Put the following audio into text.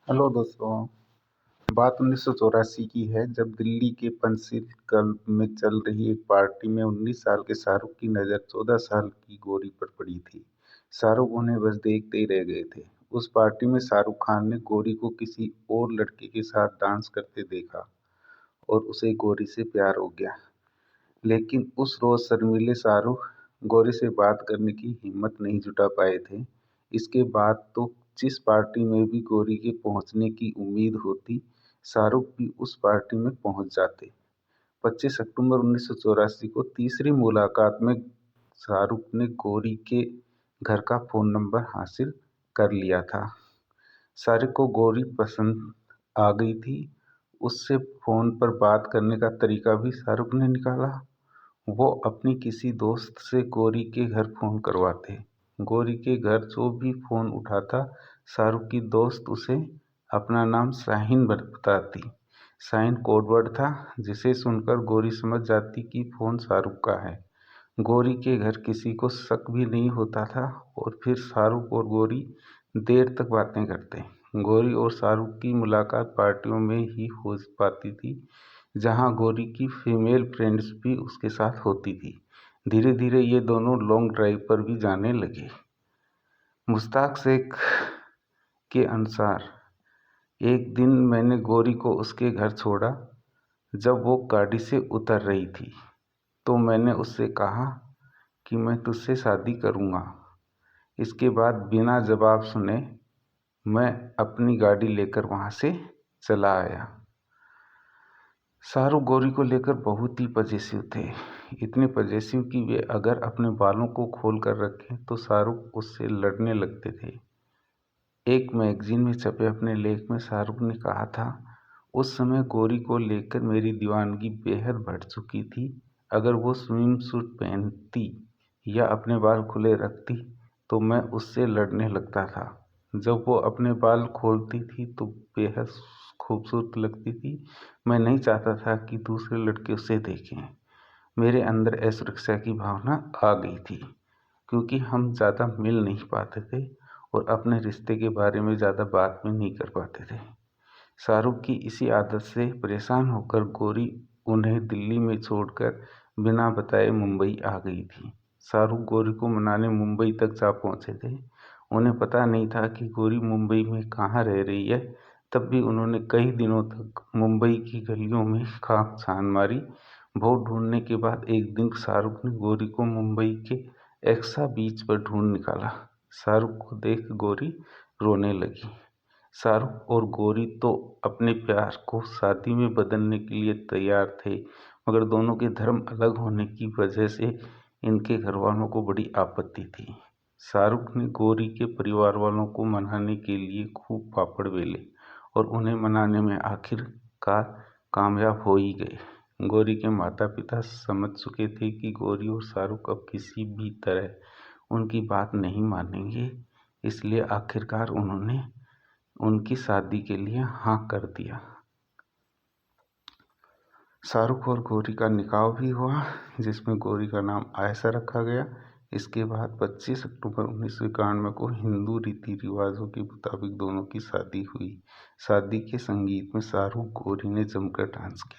Hello दोस्तों। बात 1984 की है, जब दिल्ली के पंचशील क्लब में चल रही एक पार्टी में 19 साल के शाहरुख की नज़र 14 साल की गौरी पर पड़ी थी। शाहरुख उन्हें बस देखते ही रह गए थे। उस पार्टी में शाहरुख खान ने गौरी को किसी और लड़के के साथ डांस करते देखा और उसे गौरी से प्यार हो गया। लेकिन उस रोज शर्मीले शाहरुख गौरी से बात करने की हिम्मत नहीं जुटा पाए थे। इसके बाद तो जिस पार्टी में भी गौरी के पहुंचने की उम्मीद होती, शाहरुख भी उस पार्टी में पहुंच जाते। 25 अक्टूबर 1984 को तीसरी मुलाकात में शाहरुख ने गौरी के घर का फोन नंबर हासिल कर लिया था। शाहरुख को गौरी पसंद आ गई थी। उससे फोन पर बात करने का तरीका भी शाहरुख ने निकाला। वो अपनी किसी दोस्त से गौरी के घर फोन करवाते। गौरी के घर जो भी फोन उठाता, शाहरुख की दोस्त उसे अपना नाम शाहीन बताती। शाहीन कोडवर्ड था, जिसे सुनकर गौरी समझ जाती कि फोन शाहरुख का है। गौरी के घर किसी को शक भी नहीं होता था और फिर शाहरुख और गौरी देर तक बातें करते। गौरी और शाहरुख की मुलाकात पार्टियों में ही हो पाती थी, जहां गौरी की फीमेल फ्रेंड्स भी उसके साथ होती थी। धीरे धीरे ये दोनों लॉन्ग ड्राइव पर भी जाने लगे। मुश्ताक शेख के अनुसार, एक दिन मैंने गौरी को उसके घर छोड़ा। जब वो गाड़ी से उतर रही थी तो मैंने उससे कहा कि मैं तुझसे शादी करूँगा। इसके बाद बिना जवाब सुने मैं अपनी गाड़ी लेकर वहाँ से चला आया। शाहरुख गौरी को लेकर बहुत ही पजेसिव थे। इतने पजेसिव कि वे अगर अपने बालों को खोल कर रखें तो शाहरुख उससे लड़ने लगते थे। एक मैगजीन में छपे अपने लेख में शाहरुख ने कहा था, उस समय गौरी को लेकर मेरी दीवानगी बेहद बढ़ चुकी थी। अगर वो स्विम सूट पहनती या अपने बाल खुले रखती तो मैं उससे लड़ने लगता था। जब वो अपने बाल खोलती थी तो बेहद खूबसूरत लगती थी। मैं नहीं चाहता था कि दूसरे लड़के उसे देखें। मेरे अंदर असुरक्षा की भावना आ गई थी, क्योंकि हम ज़्यादा मिल नहीं पाते थे और अपने रिश्ते के बारे में ज़्यादा बात भी नहीं कर पाते थे। शाहरुख की इसी आदत से परेशान होकर गौरी उन्हें दिल्ली में छोड़कर बिना बताए मुंबई आ गई थी। शाहरुख गौरी को मनाने मुंबई तक जा पहुंचे थे। उन्हें पता नहीं था कि गौरी मुंबई में कहाँ रह रही है। तब भी उन्होंने कई दिनों तक मुंबई की गलियों में खाक छान मारी। बहुत ढूंढने के बाद एक दिन शाहरुख ने गौरी को मुंबई के एक्सा बीच पर ढूंढ निकाला। शाहरुख को देख गौरी रोने लगी। शाहरुख और गौरी तो अपने प्यार को शादी में बदलने के लिए तैयार थे, मगर दोनों के धर्म अलग होने की वजह से इनके घर वालों को बड़ी आपत्ति थी। शाहरुख ने गौरी के परिवार वालों को मनाने के लिए खूब पापड़ बेले और उन्हें मनाने में आखिरकार कामयाब हो ही गए। गौरी के माता पिता समझ चुके थे कि गौरी और शाहरुख अब किसी भी तरह उनकी बात नहीं मानेंगे, इसलिए आखिरकार उन्होंने उनकी शादी के लिए हाँ कर दिया। शाहरुख और गौरी का निकाह भी हुआ, जिसमें गौरी का नाम आयशा रखा गया। इसके बाद 25 अक्टूबर 1991 को हिंदू रीति रिवाजों के मुताबिक दोनों की शादी हुई। शादी के संगीत में शाहरुख गौरी ने जमकर डांस किया।